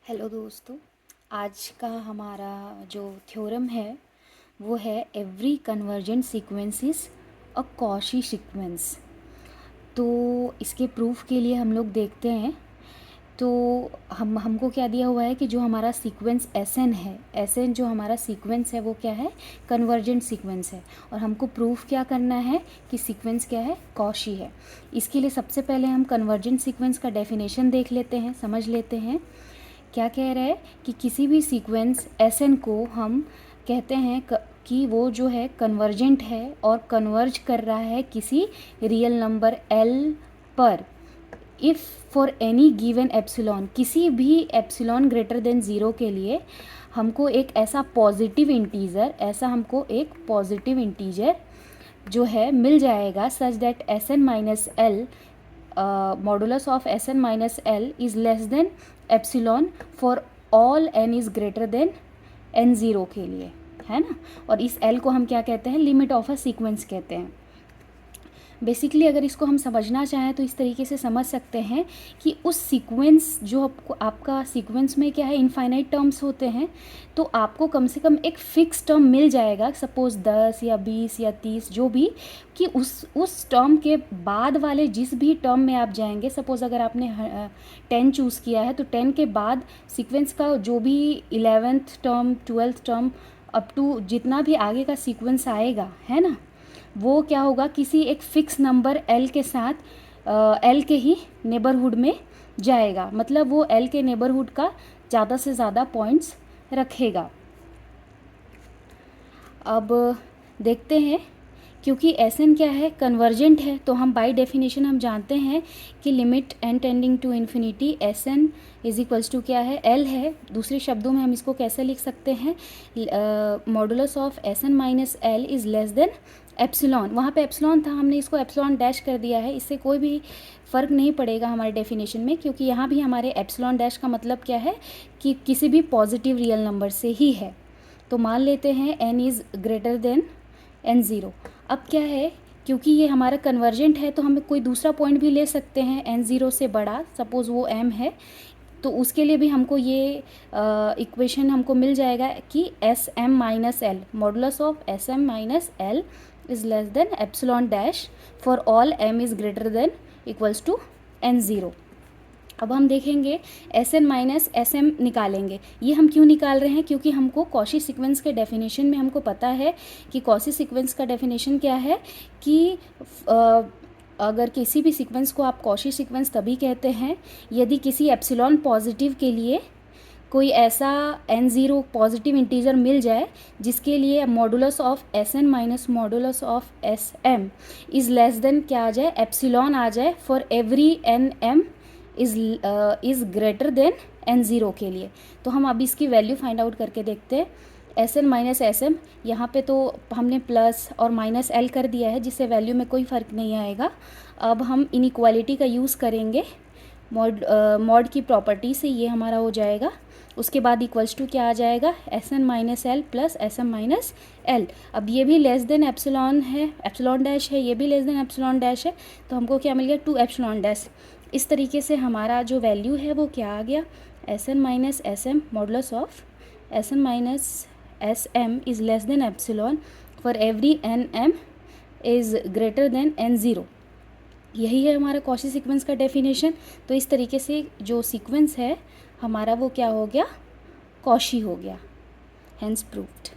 Hello दोस्तों। आज का हमारा जो थ्योरम है वो है every convergent sequence is a Cauchy sequence. तो इसके प्रूफ के लिए हम लोग देखते हैं। तो हमको क्या दिया हुआ है कि जो हमारा सीक्वेंस एसएन है, एसएन जो हमारा सीक्वेंस है वो क्या है, कन्वर्जेंट सीक्वेंस है। और हमको प्रूफ क्या करना है कि सीक्वेंस क्या है, कॉशी है। इसके लिए सबसे पहले हम कन्वर्जेंट सीक्वेंस का डेफिनेशन देख लेते हैं, समझ लेते हैं। क्या कह रहा है कि किसी भी सीक्वेंस एसएन को हम कहते हैं कि वो जो है कन्वर्जेंट है और कन्वर्ज कर रहा है किसी रियल नंबर एल पर। If for any given epsilon, किसी भी एप्सिलॉन ग्रेटर देन ज़ीरो के लिए हमको एक ऐसा पॉजिटिव इंटीजर जो है मिल जाएगा such that S N minus L modulus of S N minus L is less than epsilon for all N is greater than N zero के लिए, है ना। और इस एल को हम क्या कहते हैं, लिमिट ऑफ अ सीक्वेंस कहते हैं। बेसिकली अगर इसको हम समझना चाहें तो इस तरीके से समझ सकते हैं कि उस सीक्वेंस जो आपका सीक्वेंस में क्या है, इनफाइनाइट टर्म्स होते हैं, तो आपको कम से कम एक फ़िक्स टर्म मिल जाएगा, सपोज़ 10 या 20 या 30 जो भी, कि उस टर्म के बाद वाले जिस भी टर्म में आप जाएंगे, सपोज़ अगर आपने 10 चूज़ किया है तो 10 के बाद सीक्वेंस का जो भी 11th term 12th term up to जितना भी आगे का सीक्वेंस आएगा, है ना, वो क्या होगा, किसी एक फ़िक्स नंबर एल के साथ एल के ही नेबरहुड में जाएगा। मतलब वो एल के नेबरहुड का ज़्यादा से ज़्यादा पॉइंट्स रखेगा। अब देखते हैं, क्योंकि एस एन क्या है, कन्वर्जेंट है, तो हम बाय डेफिनेशन हम जानते हैं कि limit N tending to infinity S N is equals to क्या है, एल है। दूसरे शब्दों में हम इसको कैसे लिख सकते हैं, modulus of S N minus L is less than epsilon. वहाँ पे एप्सिलॉन था, हमने इसको एप्सिलॉन डैश कर दिया है। इससे कोई भी फ़र्क नहीं पड़ेगा हमारे डेफिनेशन में, क्योंकि यहाँ भी हमारे एप्सिलॉन डैश का मतलब क्या है कि किसी भी पॉजिटिव रियल नंबर से ही है। तो मान लेते हैं n is greater than N zero. अब क्या है, क्योंकि ये हमारा कन्वर्जेंट है तो हम कोई दूसरा पॉइंट भी ले सकते हैं एन ज़ीरो से बड़ा, सपोज़ वो m है, तो उसके लिए भी हमको ये इक्वेशन हमको मिल जाएगा कि S M minus L, modulus of S M minus L is less than epsilon dash for all m is greater than equals to N zero. अब हम देखेंगे S N minus S M निकालेंगे। ये हम क्यों निकाल रहे हैं, क्योंकि हमको कॉशी सीक्वेंस के डेफिनेशन में हमको पता है कि कॉशी सीक्वेंस का डेफिनेशन क्या है कि अगर किसी भी सीक्वेंस को आप कॉशी सीक्वेंस तभी कहते हैं यदि किसी एप्सिलॉन पॉजिटिव के लिए कोई ऐसा एन ज़ीरो पॉजिटिव इंटीजर मिल जाए जिसके लिए modulus of S N minus modulus of S M is less than क्या आ जाए, एप्सिलॉन आ जाए for every N M is greater than N zero के लिए। तो हम अब इसकी वैल्यू फाइंड आउट करके देखते हैं। S N minus S M, यहाँ पर तो हमने प्लस और माइनस एल कर दिया है, जिससे वैल्यू में कोई फ़र्क नहीं आएगा। अब हम इनइक्वालिटी का यूज़ करेंगे, मॉड की प्रॉपर्टी से ये हमारा हो जाएगा। उसके बाद इक्वल्स टू क्या आ जाएगा, S N minus L plus S M minus L. अब ये भी लेस देन एप्सिलॉन है, एप्सिलॉन डैश है, ये भी लेस देन एप्सिलॉन डैश है, तो हमको क्या मिल गया, 2 एप्सिलॉन डैश। इस तरीके से हमारा जो वैल्यू है वो क्या आ गया, S N minus S M modulus of S N minus S M is less than epsilon for every N M is greater than N zero. यही है हमारा कॉशी सीक्वेंस का डेफिनेशन। तो इस तरीके से जो सीक्वेंस है हमारा वो क्या हो गया, कॉशी हो गया, हेंस प्रूव्ड।